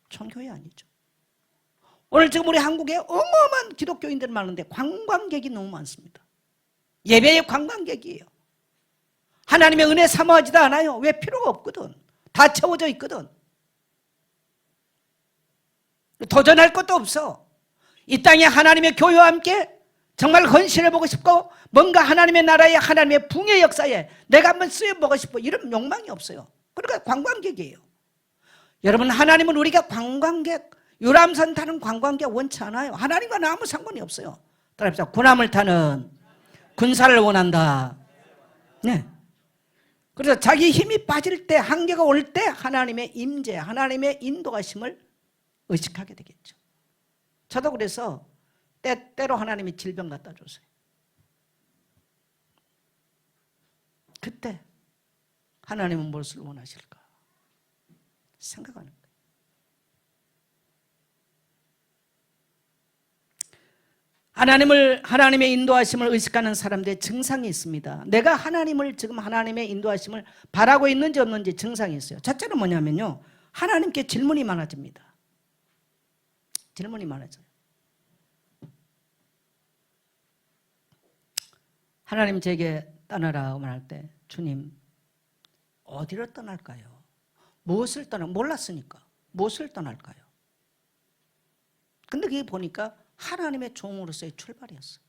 좋은 교회 아니죠. 오늘 지금 우리 한국에 어마어마한 기독교인들이 많은데 관광객이 너무 많습니다. 예배의 관광객이에요. 하나님의 은혜 사모하지도 않아요. 왜? 필요가 없거든. 다 채워져 있거든. 도전할 것도 없어. 이 땅에 하나님의 교회와 함께 정말 헌신해보고 싶고 뭔가 하나님의 나라에 하나님의 붕의 역사에 내가 한번 쓰여보고 싶어, 이런 욕망이 없어요. 그러니까 관광객이에요. 여러분, 하나님은 우리가 관광객, 유람선 타는 관광객 원치 않아요. 하나님과는 아무 상관이 없어요. 따라합시다. 군함을 타는 군사를 원한다. 네. 그래서 자기 힘이 빠질 때, 한계가 올 때 하나님의 임재, 하나님의 인도하심을 의식하게 되겠죠. 저도 그래서 때때로 하나님이 질병 갖다 주세요. 그때 하나님은 무엇을 원하실까 생각하는 거예요. 하나님의 인도하심을 의식하는 사람들의 증상이 있습니다. 내가 하나님을 지금 하나님의 인도하심을 바라고 있는지 없는지 증상이 있어요. 첫째는 뭐냐면요, 하나님께 질문이 많아집니다. 질문이 많아져요. 하나님 제게 떠나라고 말할 때, 주님 어디로 떠날까요? 무엇을 몰랐으니까 무엇을 떠날까요? 근데 그게 보니까 하나님의 종으로서의 출발이었어요.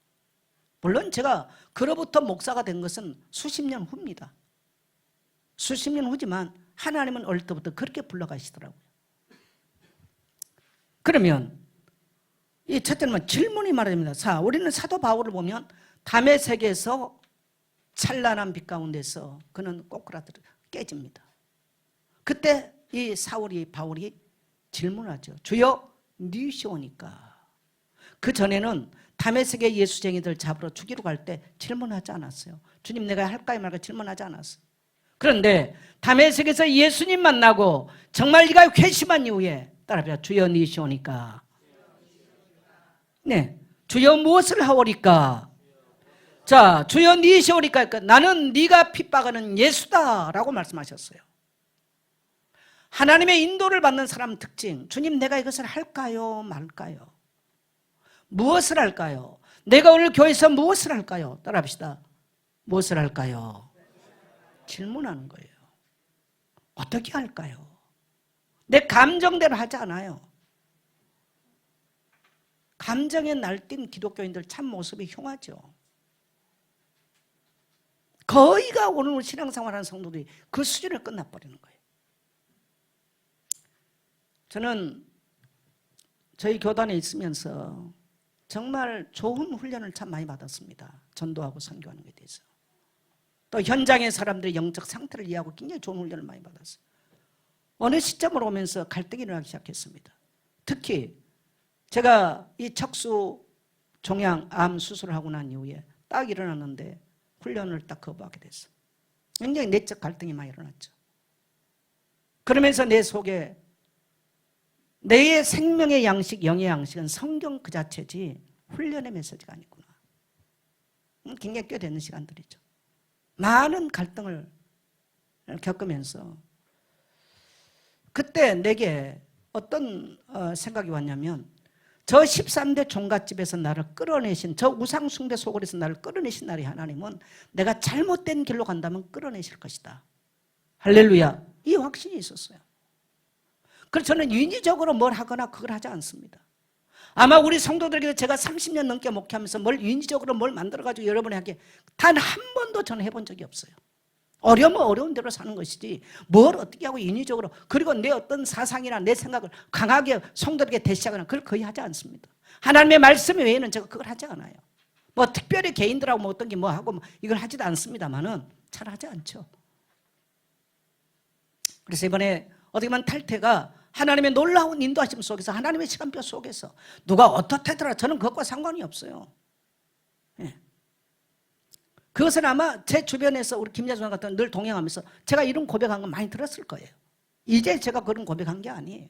물론 제가 그로부터 목사가 된 것은 수십 년 후입니다. 수십 년 후지만 하나님은 어릴 때부터 그렇게 불러가시더라고요. 그러면 이 첫째는 질문이 말합니다. 자, 우리는 사도 바울을 보면 다메섹에서 찬란한 빛 가운데서 그는 꼬꾸라들어 깨집니다. 그때 이 바울이 질문하죠. 주여, 니시오니까. 그 전에는 다메섹의 예수쟁이들 잡으러 죽이러 갈 때 질문하지 않았어요. 주님 내가 할까요 말까 질문하지 않았어요. 그런데 다메섹에서 예수님 만나고 정말 네가 회심한 이후에 따라합시다. 주여 니시오니까. 네, 주여 무엇을 하오리까? 자, 주여 니시오니까, 나는 네가 핍박하는 예수다라고 말씀하셨어요. 하나님의 인도를 받는 사람 특징, 주님 내가 이것을 할까요 말까요? 무엇을 할까요? 내가 오늘 교회에서 무엇을 할까요? 따라합시다. 무엇을 할까요? 질문하는 거예요. 어떻게 할까요? 내 감정대로 하지 않아요. 감정에 날뛴 기독교인들 참 모습이 흉하죠. 거의가 오늘 신앙생활하는 성도들이 그 수준에 끝나버리는 거예요. 저는 저희 교단에 있으면서 정말 좋은 훈련을 참 많이 받았습니다. 전도하고 선교하는 것에 대해서. 또 현장의 사람들의 영적 상태를 이해하고 굉장히 좋은 훈련을 많이 받았어요. 어느 시점으로 오면서 갈등이 일어나기 시작했습니다. 특히 제가 이 척수 종양 암 수술을 하고 난 이후에 딱 일어났는데 훈련을 딱 거부하게 됐어요. 굉장히 내적 갈등이 많이 일어났죠. 그러면서 내 속에 내 생명의 양식, 영의 양식은 성경 그 자체지 훈련의 메시지가 아니구나. 굉장히 꽤 되는 시간들이죠. 많은 갈등을 겪으면서 그때 내게 어떤 생각이 왔냐면 저 13대 종갓집에서 나를 끌어내신, 저 우상숭배 속으로서 나를 끌어내신 날이 하나님은 내가 잘못된 길로 간다면 끌어내실 것이다. 할렐루야. 이 확신이 있었어요. 그래서 저는 인위적으로 뭘 하거나 그걸 하지 않습니다. 아마 우리 성도들에게도 제가 30년 넘게 목회하면서 뭘 인위적으로 뭘 만들어가지고 여러분에게 단 한 번도 저는 해본 적이 없어요. 어려우면 어려운 대로 사는 것이지 뭘 어떻게 하고 인위적으로, 그리고 내 어떤 사상이나 내 생각을 강하게 성도들에게 대시하거나 그걸 거의 하지 않습니다. 하나님의 말씀 외에는 제가 그걸 하지 않아요. 뭐 특별히 개인들하고 뭐 어떤 게 뭐 하고 뭐 이걸 하지도 않습니다만은 잘 하지 않죠. 그래서 이번에 어떻게 보면 탈퇴가 하나님의 놀라운 인도하심 속에서, 하나님의 시간표 속에서 누가 어떻다더라 저는 그것과 상관이 없어요. 예. 그것은 아마 제 주변에서 우리 김여정 같은 늘 동행하면서 제가 이런 고백한 거 많이 들었을 거예요. 이제 제가 그런 고백한 게 아니에요.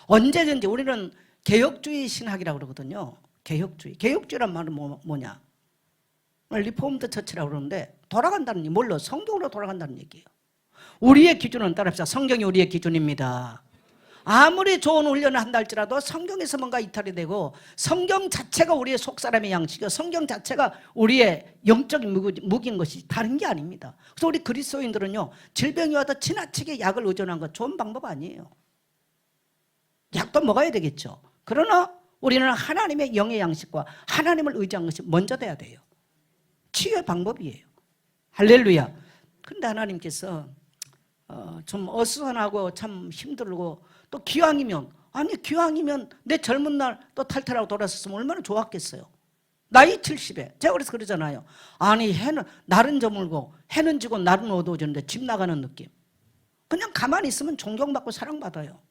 언제든지 우리는 개혁주의 신학이라고 그러거든요. 개혁주의. 개혁주의란 말은 뭐냐? 리포먼트 처치라고 그러는데 돌아간다는 얘기, 뭘로? 성경으로 돌아간다는 얘기예요. 우리의 기준은 따라합시다. 성경이 우리의 기준입니다. 아무리 좋은 훈련을 한다 할지라도 성경에서 뭔가 이탈이 되고 성경 자체가 우리의 속사람의 양식이고 성경 자체가 우리의 영적인 무기인 것이 다른 게 아닙니다. 그래서 우리 그리스도인들은요, 질병이 와도 지나치게 약을 의존한 건 좋은 방법 아니에요. 약도 먹어야 되겠죠. 그러나 우리는 하나님의 영의 양식과 하나님을 의지한 것이 먼저 돼야 돼요. 치유의 방법이에요. 할렐루야. 그런데 하나님께서 좀 어수선하고 참 힘들고, 또 기왕이면, 아니 기왕이면 내 젊은 날 또 탈퇴라고 돌아섰으면 얼마나 좋았겠어요. 나이 70에 제가 그래서 그러잖아요. 아니 해는 날은 저물고 해는 지고 날은 어두워지는데 집 나가는 느낌. 그냥 가만히 있으면 존경받고 사랑받아요.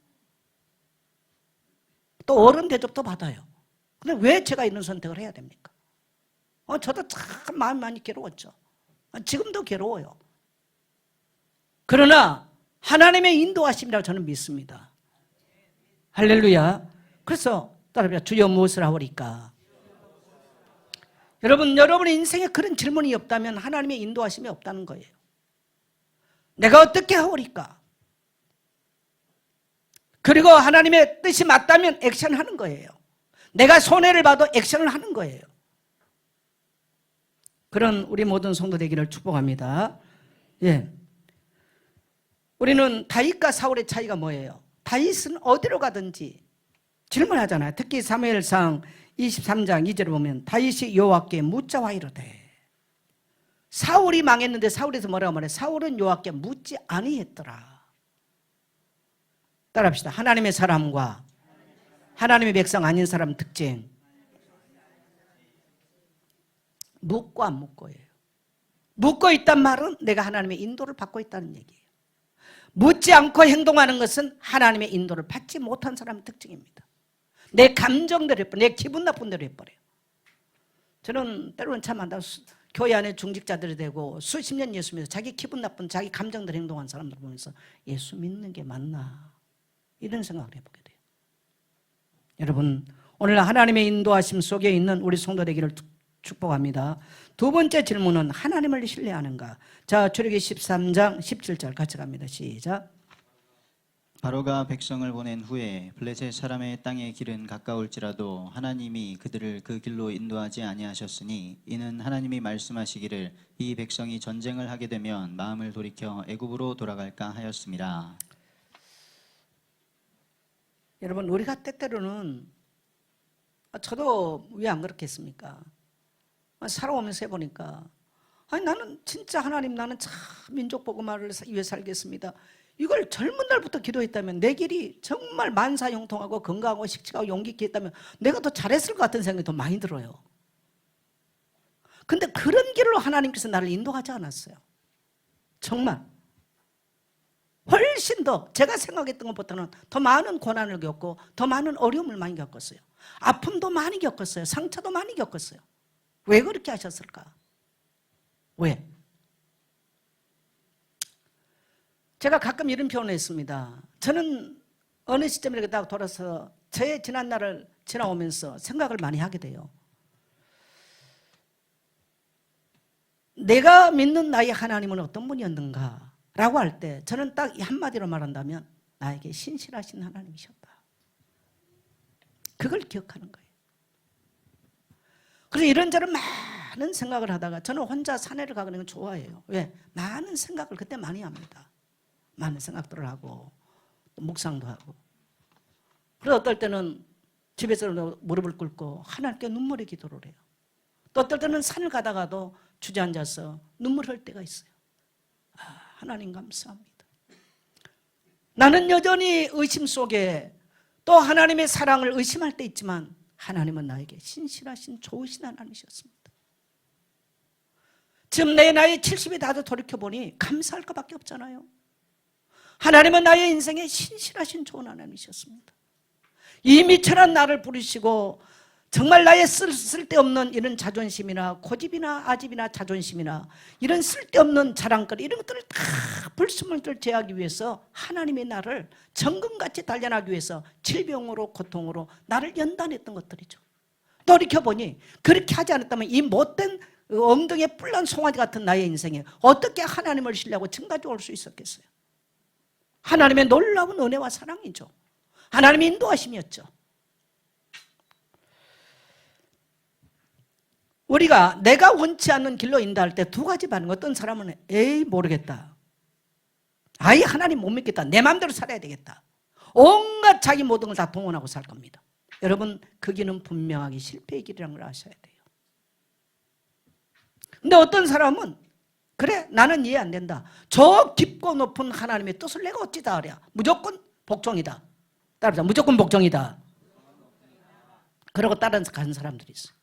또 어른 대접도 받아요. 근데 왜 제가 이런 선택을 해야 됩니까? 저도 참 마음이 많이 괴로웠죠. 지금도 괴로워요. 그러나 하나님의 인도하심이라고 저는 믿습니다. 할렐루야. 그래서 따라합시다. 주여 무엇을 하오리까? 여러분의 인생에 그런 질문이 없다면 하나님의 인도하심이 없다는 거예요. 내가 어떻게 하오리까? 그리고 하나님의 뜻이 맞다면 액션하는 거예요. 내가 손해를 봐도 액션을 하는 거예요. 그런 우리 모든 성도 되기를 축복합니다. 예. 우리는 다윗과 사울의 차이가 뭐예요? 다윗은 어디로 가든지 질문하잖아요. 특히 사무엘상 23장 2절을 보면 다윗이 여호와께 묻자와 이르되, 사울이 망했는데 사울에서 뭐라고 말해? 사울은 여호와께 묻지 아니했더라. 따라합시다. 하나님의 사람과 하나님의 백성 아닌 사람 특징, 묻고 안 묻고예요. 묻고 있단 말은 내가 하나님의 인도를 받고 있다는 얘기예요. 묻지 않고 행동하는 것은 하나님의 인도를 받지 못한 사람의 특징입니다. 내 감정대로 해버려요. 내 기분 나쁜 대로 해버려요. 저는 때로는 참 안다. 교회 안에 중직자들이 되고 수십 년 예수 믿어서 자기 기분 나쁜 자기 감정대로 행동하는 사람들 보면서 예수 믿는 게 맞나, 이런 생각을 해보게 돼요. 여러분, 오늘 하나님의 인도하심 속에 있는 우리 성도 되기를 축복합니다. 두 번째 질문은 하나님을 신뢰하는가? 자, 출애굽기 13장 17절 같이 갑니다. 시작. 바로가 백성을 보낸 후에 블레셋 사람의 땅의 길은 가까울지라도 하나님이 그들을 그 길로 인도하지 아니하셨으니 이는 하나님이 말씀하시기를 이 백성이 전쟁을 하게 되면 마음을 돌이켜 애굽으로 돌아갈까 하였습니다. 여러분, 우리가 때때로는 저도 왜 안 그렇겠습니까? 살아오면서 해보니까 아니 나는 진짜 하나님, 나는 참 민족 복음화를 위해 살겠습니다. 이걸 젊은 날부터 기도했다면, 내 길이 정말 만사형통하고 건강하고 식직하고 용기 있게 했다면 내가 더 잘했을 것 같은 생각이 더 많이 들어요. 근데 그런 길로 하나님께서 나를 인도하지 않았어요. 정말 훨씬 더 제가 생각했던 것보다는 더 많은 고난을 겪고 더 많은 어려움을 많이 겪었어요. 아픔도 많이 겪었어요. 상처도 많이 겪었어요. 왜 그렇게 하셨을까? 왜? 제가 가끔 이런 표현을 했습니다. 저는 어느 시점에 이렇게 딱 돌아서 제 지난 날을 지나오면서 생각을 많이 하게 돼요. 내가 믿는 나의 하나님은 어떤 분이었는가 라고 할 때 저는 딱 한마디로 말한다면 나에게 신실하신 하나님이셨다. 그걸 기억하는 거예요. 그래서 이런저런 많은 생각을 하다가 저는 혼자 산에를 가는 건 좋아해요. 왜? 많은 생각을 그때 많이 합니다. 많은 생각들을 하고 또 묵상도 하고. 그래서 어떨 때는 집에서 무릎을 꿇고 하나님께 눈물의 기도를 해요. 또 어떨 때는 산을 가다가도 주저앉아서 눈물 흘 때가 있어요. 하나님 감사합니다. 나는 여전히 의심 속에 또 하나님의 사랑을 의심할 때 있지만 하나님은 나에게 신실하신 좋으신 하나님이셨습니다. 지금 내 나이 70이 다도 돌이켜보니 감사할 것밖에 없잖아요. 하나님은 나의 인생에 신실하신 좋은 하나님이셨습니다. 이 미천한 나를 부르시고 정말 나의 쓸데없는 이런 자존심이나 고집이나 아집이나 자존심이나 이런 쓸데없는 자랑거리 이런 것들을 다 불순물들 제하기 위해서 하나님의 나를 정금같이 단련하기 위해서 질병으로 고통으로 나를 연단했던 것들이죠. 돌이켜보니 그렇게 하지 않았다면 이 못된 엉덩이에 뿔난 송아지 같은 나의 인생에 어떻게 하나님을 신뢰하고 증가지 올 수 있었겠어요? 하나님의 놀라운 은혜와 사랑이죠. 하나님의 인도하심이었죠. 우리가 내가 원치 않는 길로 인도할 때 두 가지 반응. 어떤 사람은 에이 모르겠다, 아예 하나님 못 믿겠다, 내 마음대로 살아야 되겠다, 온갖 자기 모든 걸 다 동원하고 살 겁니다. 여러분, 그 길은 분명하게 실패의 길이라는 걸 아셔야 돼요. 근데 어떤 사람은 그래 나는 이해 안 된다, 저 깊고 높은 하나님의 뜻을 내가 어찌 다 알아, 무조건 복종이다, 따라서 무조건 복종이다, 그러고 따라가는 사람들이 있어요.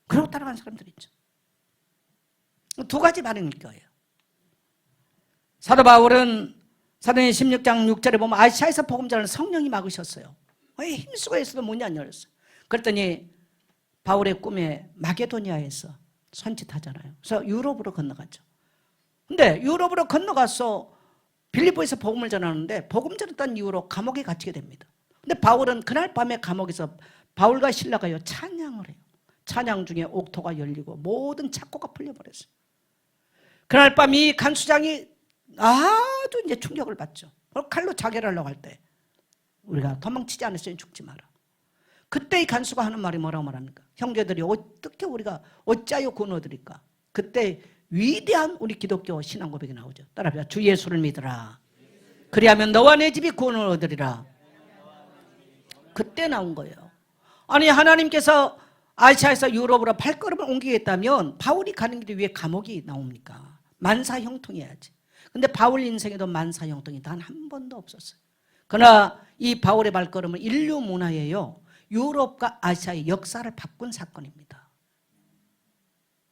그러고 따라가는 사람들이 있죠. 두 가지 반응일 거예요. 사도 바울은 사도행전 16장 6절에 보면 아시아에서 복음 전하는 성령이 막으셨어요. 힘쓰고 있어도 문이 안 열렸어요. 그랬더니 바울의 꿈에 마게도니아에서 선짓하잖아요. 그래서 유럽으로 건너갔죠. 근데 유럽으로 건너가서 빌립보에서 복음을 전하는데 복음 전했던 이후로 감옥에 갇히게 됩니다. 근데 바울은 그날 밤에 감옥에서 바울과 실라가요 찬양을 해요. 찬양 중에 옥토가 열리고 모든 착고가 풀려버렸어요. 그날 밤 이 간수장이 아주 이제 충격을 받죠. 칼로 자결을 하려고 할 때 우리가 도망치지 않았으면 죽지 마라. 그때 이 간수가 하는 말이 뭐라고 말합니까? 형제들이 어떻게 우리가 어찌하여 구원 얻으리까? 그때 위대한 우리 기독교 신앙 고백이 나오죠. 따라합시다. 주 예수를 믿으라. 그리하면 너와 내 집이 구원을 얻으리라. 그때 나온 거예요. 아니 하나님께서 아시아에서 유럽으로 발걸음을 옮기겠다면 바울이 가는 길에 왜 감옥이 나옵니까? 만사형통해야지. 근데 바울 인생에도 만사형통이 단 한 번도 없었어요. 그러나 이 바울의 발걸음은 인류 문화예요. 유럽과 아시아의 역사를 바꾼 사건입니다.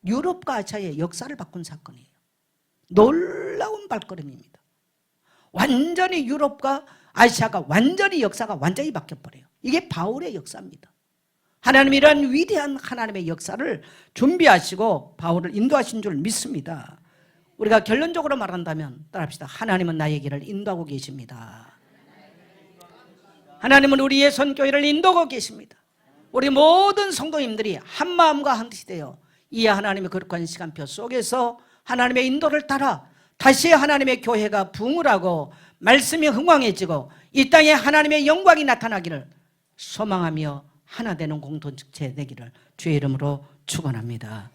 유럽과 아시아의 역사를 바꾼 사건이에요. 놀라운 발걸음입니다. 완전히 유럽과 아시아가 완전히 역사가 완전히 바뀌어버려요. 이게 바울의 역사입니다. 하나님이 이런 위대한 하나님의 역사를 준비하시고 바울을 인도하신 줄 믿습니다. 우리가 결론적으로 말한다면 따라합시다. 하나님은 나의 길을 인도하고 계십니다. 하나님은 우리의 선교회를 인도하고 계십니다. 우리 모든 성도님들이 한 마음과 한 뜻이 되어 이 하나님의 거룩한 시간표 속에서 하나님의 인도를 따라 다시 하나님의 교회가 부흥을 하고 말씀이 흥왕해지고 이 땅에 하나님의 영광이 나타나기를 소망하며 하나 되는 공동체 되기를 주의 이름으로 축원합니다.